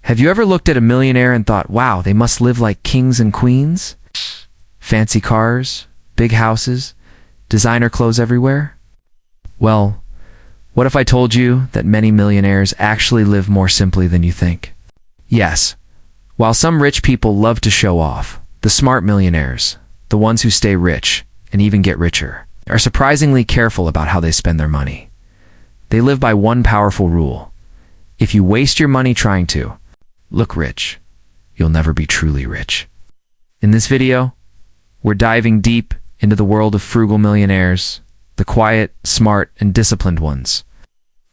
Have you ever looked at a millionaire and thought, wow, they must live like kings and queens? Fancy cars, big houses, designer clothes everywhere? Well, what if I told you that many millionaires actually live more simply than you think? Yes, while some rich people love to show off, the smart millionaires, the ones who stay rich and even get richer, are surprisingly careful about how they spend their money. They live by one powerful rule. If you waste your money trying to look rich, you'll never be truly rich. In this video, we're diving deep into the world of frugal millionaires, the quiet, smart, and disciplined ones.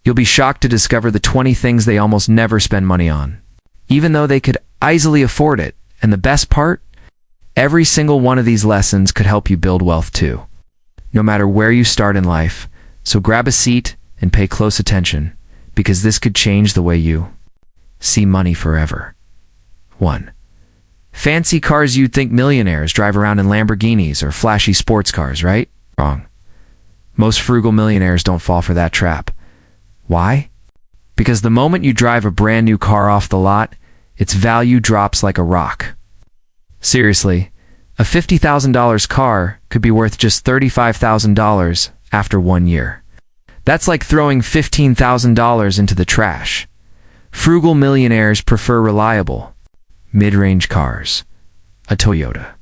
You'll be shocked to discover the 20 things they almost never spend money on, even though they could easily afford it. And the best part? Every single one of these lessons could help you build wealth too, no matter where you start in life. So grab a seat and pay close attention, because this could change the way you see money forever. 1. Fancy cars. You'd think millionaires drive around in Lamborghinis or flashy sports cars, right? Wrong. Most frugal millionaires don't fall for that trap. Why? Because the moment you drive a brand new car off the lot, its value drops like a rock. Seriously, a $50,000 car could be worth just $35,000 after 1 year. That's like throwing $15,000 into the trash. Frugal millionaires prefer reliable, mid-range cars. A Toyota,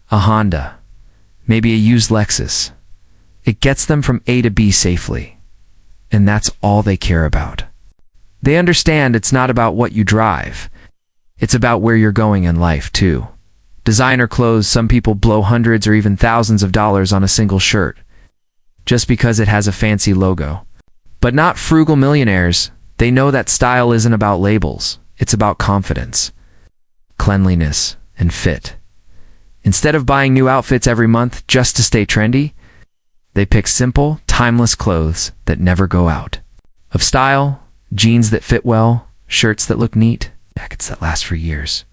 a Honda, maybe a used Lexus. It gets them from A to B safely, and that's all they care about. They understand it's not about what you drive. It's about where you're going in life, too. Designer clothes. Some people blow hundreds or even thousands of dollars on a single shirt, just because it has a fancy logo. But not frugal millionaires. They know that style isn't about labels. It's about confidence, cleanliness, and fit. Instead of buying new outfits every month just to stay trendy, they pick simple, timeless clothes that never go out. Of style, jeans that fit well, shirts that look neat, jackets that last for years.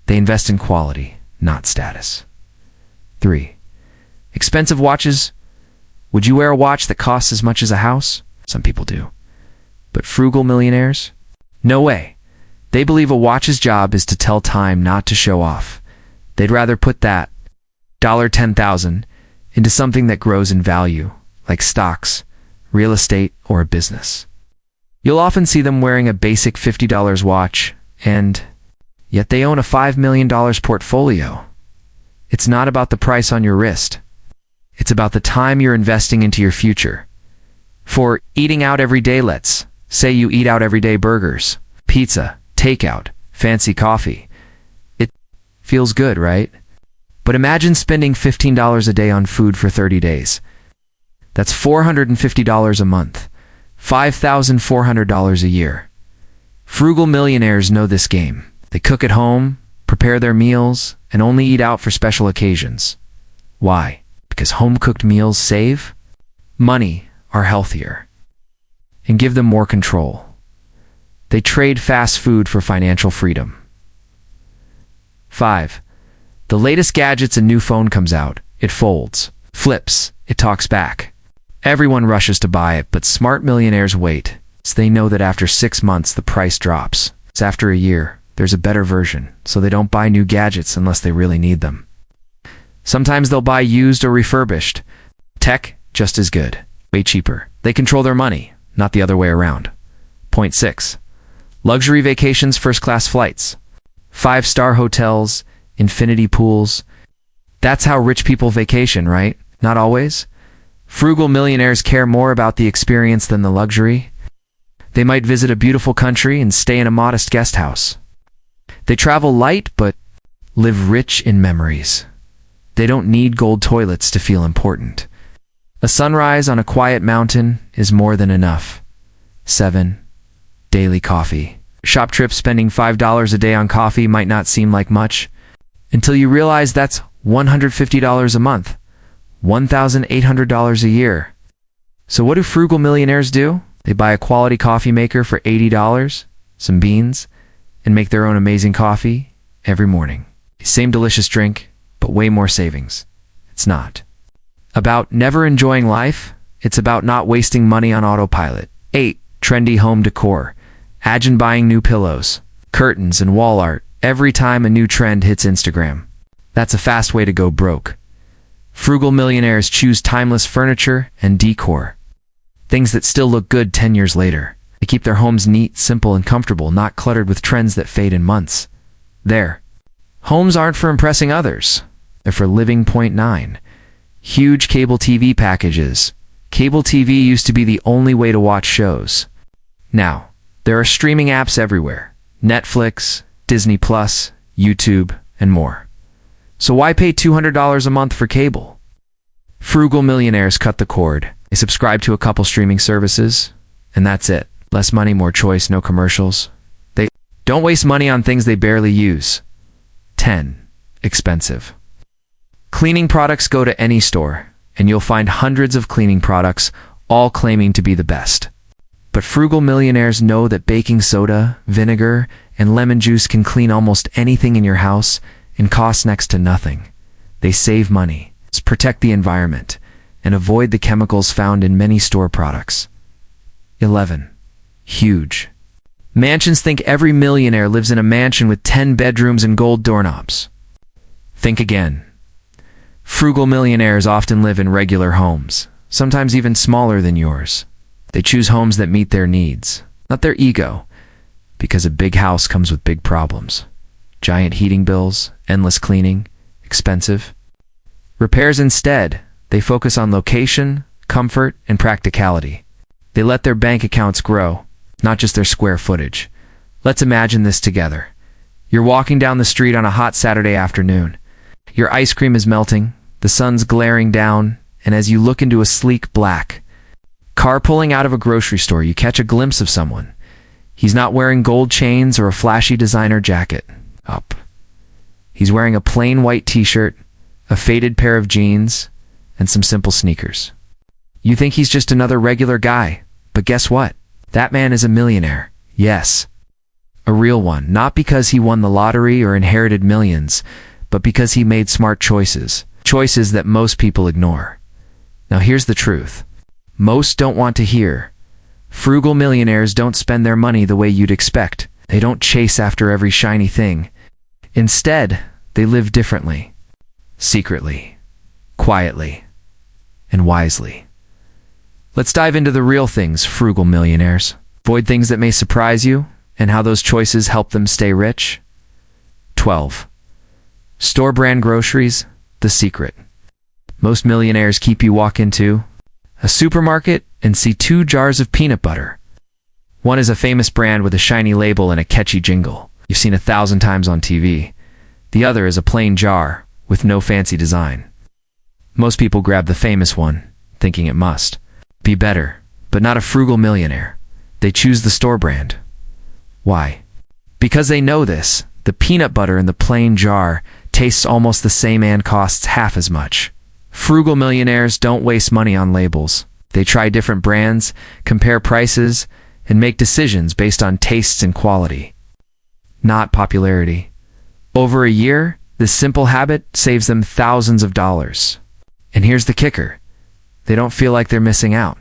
They invest in quality, not status. 3. Expensive watches. Would you wear a watch that costs as much as a house? Some people do. But frugal millionaires? No way. They believe a watch's job is to tell time, not to show off. They'd rather put that $10,000 into something that grows in value, like stocks, real estate, or a business. You'll often see them wearing a basic $50 watch, and yet they own a $5 million portfolio. It's not about the price on your wrist. It's about the time you're investing into your future. For eating out every day, let's say you eat out every day: burgers, pizza, takeout, fancy coffee. It feels good, right? But imagine spending $15 a day on food for 30 days. That's $450 a month, $5,400 a year. Frugal millionaires know this game. They cook at home, prepare their meals, and only eat out for special occasions. Why? Because home-cooked meals save money, are healthier, and give them more control. They trade fast food for financial freedom. 5. The latest gadgets. A new phone comes out. It folds, flips, it talks back. Everyone rushes to buy it, but smart millionaires wait. So they know that after 6 months, the price drops. It's after a year, there's a better version, so they don't buy new gadgets unless they really need them. Sometimes they'll buy used or refurbished. Tech, just as good, way cheaper. They control their money, not the other way around. Point 6. Luxury vacations. First-class flights, 5-star hotels, infinity pools. That's how rich people vacation, right? Not always. Frugal millionaires care more about the experience than the luxury. They might visit a beautiful country and stay in a modest guest house. They travel light but live rich in memories. They don't need gold toilets to feel important. A sunrise on a quiet mountain is more than enough. 7. Daily coffee. Shop trips. Spending $5 a day on coffee might not seem like much until you realize that's $150 a month, $1,800 a year. So what do frugal millionaires do? They buy a quality coffee maker for $80, some beans, and make their own amazing coffee every morning. Same delicious drink, but way more savings. It's not about never enjoying life. It's about not wasting money on autopilot. 8. Trendy home decor. Imagine buying new pillows, curtains, and wall art every time a new trend hits Instagram. That's a fast way to go broke. Frugal millionaires choose timeless furniture and decor. Things that still look good 10 years later. They keep their homes neat, simple, and comfortable, not cluttered with trends that fade in months. Their homes aren't for impressing others. They're for living. Point 9. Huge cable TV packages. Cable TV used to be the only way to watch shows. Now, there are streaming apps everywhere. Netflix, Disney+, YouTube, and more. So why pay $200 a month for cable? Frugal millionaires cut the cord. They subscribe to a couple streaming services, and that's it. Less money, more choice, no commercials. They don't waste money on things they barely use. 10. Expensive. Cleaning products. Go to any store, and you'll find hundreds of cleaning products, all claiming to be the best. But frugal millionaires know that baking soda, vinegar, and lemon juice can clean almost anything in your house and cost next to nothing. They save money, protect the environment, and avoid the chemicals found in many store products. 11. Huge. Mansions. Think every millionaire lives in a mansion with 10 bedrooms and gold doorknobs. Think again. Frugal millionaires often live in regular homes, sometimes even smaller than yours. They choose homes that meet their needs, not their ego, because a big house comes with big problems. Giant heating bills, endless cleaning, expensive repairs. Instead, they focus on location, comfort, and practicality. They let their bank accounts grow, not just their square footage. Let's imagine this together. You're walking down the street on a hot Saturday afternoon. Your ice cream is melting, the sun's glaring down, and as you look into a sleek black car pulling out of a grocery store, you catch a glimpse of someone. He's not wearing gold chains or a flashy designer jacket. Up. He's wearing a plain white t-shirt, a faded pair of jeans, and some simple sneakers. You think he's just another regular guy, but guess what? That man is a millionaire. Yes, a real one. Not because he won the lottery or inherited millions, but because he made smart choices. Choices that most people ignore. Now here's the truth. Most don't want to hear. Frugal millionaires don't spend their money the way you'd expect. They don't chase after every shiny thing. Instead, they live differently. Secretly, quietly, and wisely. Let's dive into the real things, frugal millionaires. Avoid things that may surprise you, and how those choices help them stay rich. 12. Store brand groceries, the secret. Most millionaires keep you walk into a supermarket and see 2 jars of peanut butter. One is a famous brand with a shiny label and a catchy jingle you've seen 1,000 times on TV. The other is a plain jar with no fancy design. Most people grab the famous one, thinking it must be better, but not a frugal millionaire. They choose the store brand. Why? Because they know this. The peanut butter in the plain jar tastes almost the same and costs half as much. Frugal millionaires don't waste money on labels. They try different brands, compare prices, and make decisions based on tastes and quality, not popularity. Over a year, this simple habit saves them thousands of dollars. And here's the kicker. They don't feel like they're missing out.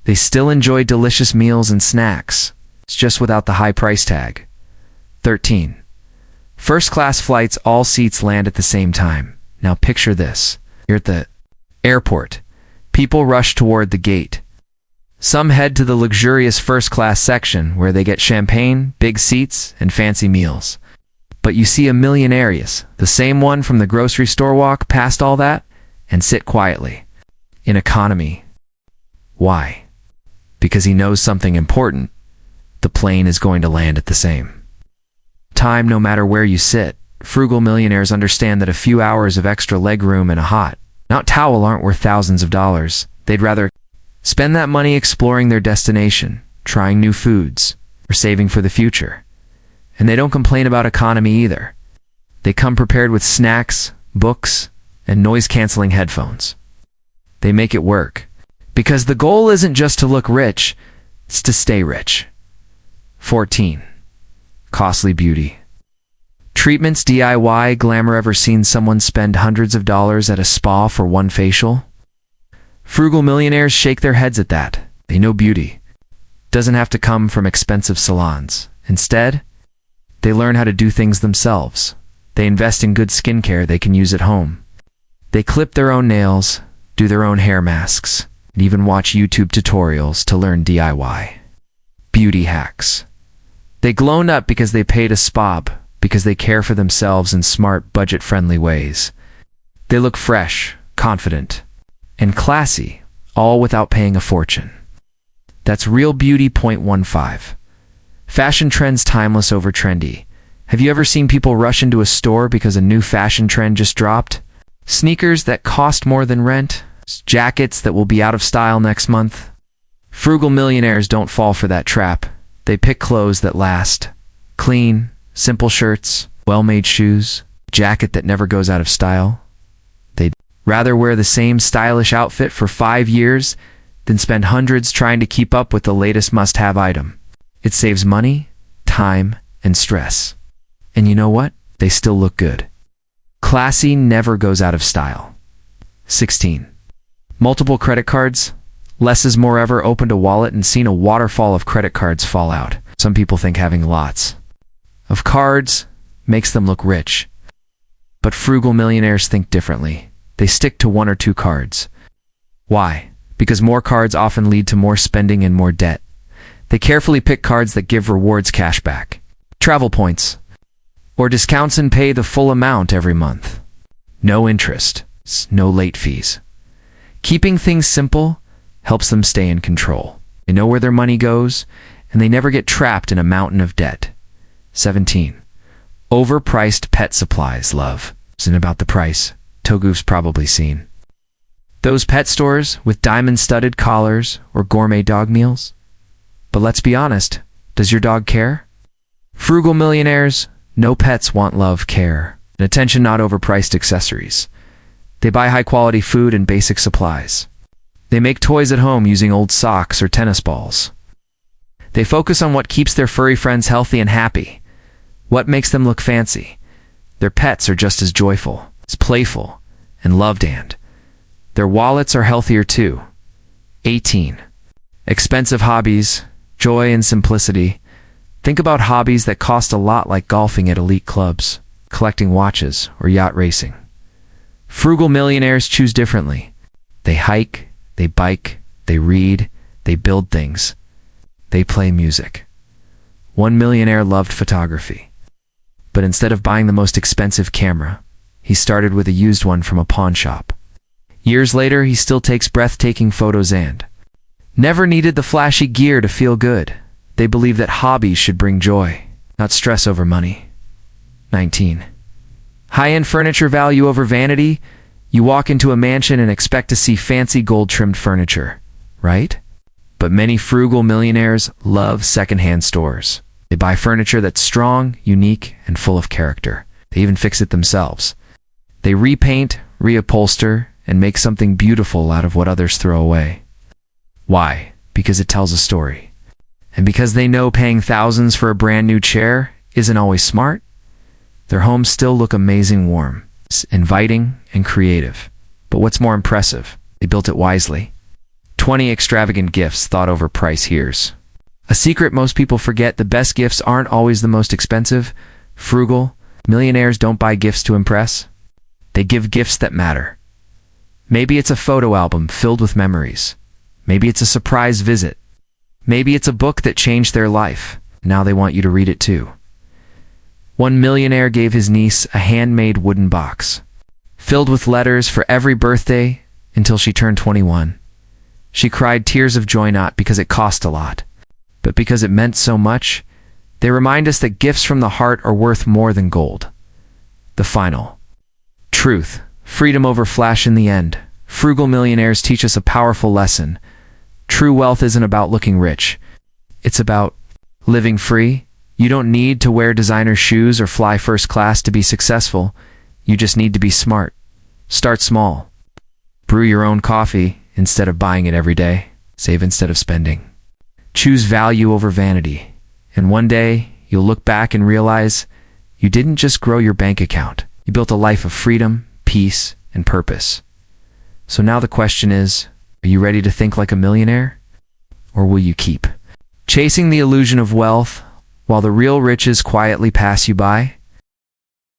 They still enjoy delicious meals and snacks. It's just without the high price tag. 13. First-class flights. All seats land at the same time. Now picture this. You're at the airport. People rush toward the gate. Some head to the luxurious first-class section where they get champagne, big seats, and fancy meals. But you see a Millionaires, the same one from the grocery store, walk past all that and sit quietly in economy. Why? Because he knows something important. The plane is going to land at the same time no matter where you sit. Frugal millionaires understand that a few hours of extra legroom and a hot towel aren't worth thousands of dollars. They'd rather spend that money exploring their destination, trying new foods, or saving for the future. And they don't complain about economy either. They come prepared with snacks, books, and noise-canceling headphones. They make it work. Because the goal isn't just to look rich, it's to stay rich. 14. Costly beauty. Treatments. DIY glamour. Ever seen someone spend hundreds of dollars at a spa for one facial? Frugal millionaires shake their heads at that. They know beauty doesn't have to come from expensive salons. Instead, They learn how to do things themselves. They invest in good skincare they can use at home. They clip their own nails, do their own hair masks, and even watch YouTube tutorials to learn DIY. Beauty hacks. They glow up because they paid a spob, because they care for themselves in smart, budget-friendly ways. They look fresh, confident, and classy, all without paying a fortune. That's real beauty. 15. Fashion trends timeless over trendy. Have you ever seen people rush into a store because a new fashion trend just dropped? Sneakers that cost more than rent? Jackets that will be out of style next month? Frugal millionaires don't fall for that trap. They pick clothes that last. Clean, simple shirts, well-made shoes, jacket that never goes out of style. They'd rather wear the same stylish outfit for 5 years than spend hundreds trying to keep up with the latest must-have item. It saves money, time, and stress. And you know what? They still look good. Classy never goes out of style. 16. Multiple credit cards. Less is more. Ever opened a wallet and seen a waterfall of credit cards fall out? Some people think having lots of cards makes them look rich. But frugal millionaires think differently. They stick to 1 or 2 cards. Why? Because more cards often lead to more spending and more debt. They carefully pick cards that give rewards, cash back, travel points, or discounts, and pay the full amount every month. No interest, no late fees. Keeping things simple helps them stay in control. They know where their money goes, and they never get trapped in a mountain of debt. 17. Overpriced pet supplies. Love isn't about the price. Togu's probably seen those pet stores with diamond-studded collars or gourmet dog meals. But let's be honest, does your dog care? Frugal millionaires, no pets want love, care, and attention, not overpriced accessories. They buy high-quality food and basic supplies. They make toys at home using old socks or tennis balls. They focus on what keeps their furry friends healthy and happy, what makes them look fancy. Their pets are just as joyful, as playful, and loved, and their wallets are healthier too. 18. Expensive hobbies, joy and simplicity. Think about hobbies that cost a lot, like golfing at elite clubs, collecting watches, or yacht racing. Frugal millionaires choose differently. They hike, they bike, they read, they build things. They play music. One millionaire loved photography. But instead of buying the most expensive camera, he started with a used one from a pawn shop. Years later, he still takes breathtaking photos and never needed the flashy gear to feel good. They believe that hobbies should bring joy, not stress over money. 19. High-end furniture, value over vanity. You walk into a mansion and expect to see fancy gold-trimmed furniture, right? But many frugal millionaires love second-hand stores. They buy furniture that's strong, unique, and full of character. They even fix it themselves. They repaint, reupholster, and make something beautiful out of what others throw away. Why? Because it tells a story. And because they know paying thousands for a brand new chair isn't always smart, their homes still look amazing, warm, inviting, and creative. But what's more impressive, they built it wisely. 20 extravagant gifts thought over price. Here's a secret most people forget: the best gifts aren't always the most expensive. Frugal millionaires don't buy gifts to impress. They give gifts that matter. Maybe it's a photo album filled with memories. Maybe it's a surprise visit. Maybe it's a book that changed their life. Now they want you to read it too. One millionaire gave his niece a handmade wooden box, filled with letters for every birthday until she turned 21. She cried tears of joy, not because it cost a lot, but because it meant so much. They remind us that gifts from the heart are worth more than gold. The final truth: freedom over flash. In the end, frugal millionaires teach us a powerful lesson. True wealth isn't about looking rich. It's about living free. You don't need to wear designer shoes or fly first class to be successful. You just need to be smart. Start small. Brew your own coffee instead of buying it every day. Save instead of spending. Choose value over vanity. And one day, you'll look back and realize you didn't just grow your bank account. You built a life of freedom, peace, and purpose. So now the question is, are you ready to think like a millionaire? Or will you keep chasing the illusion of wealth, while the real riches quietly pass you by?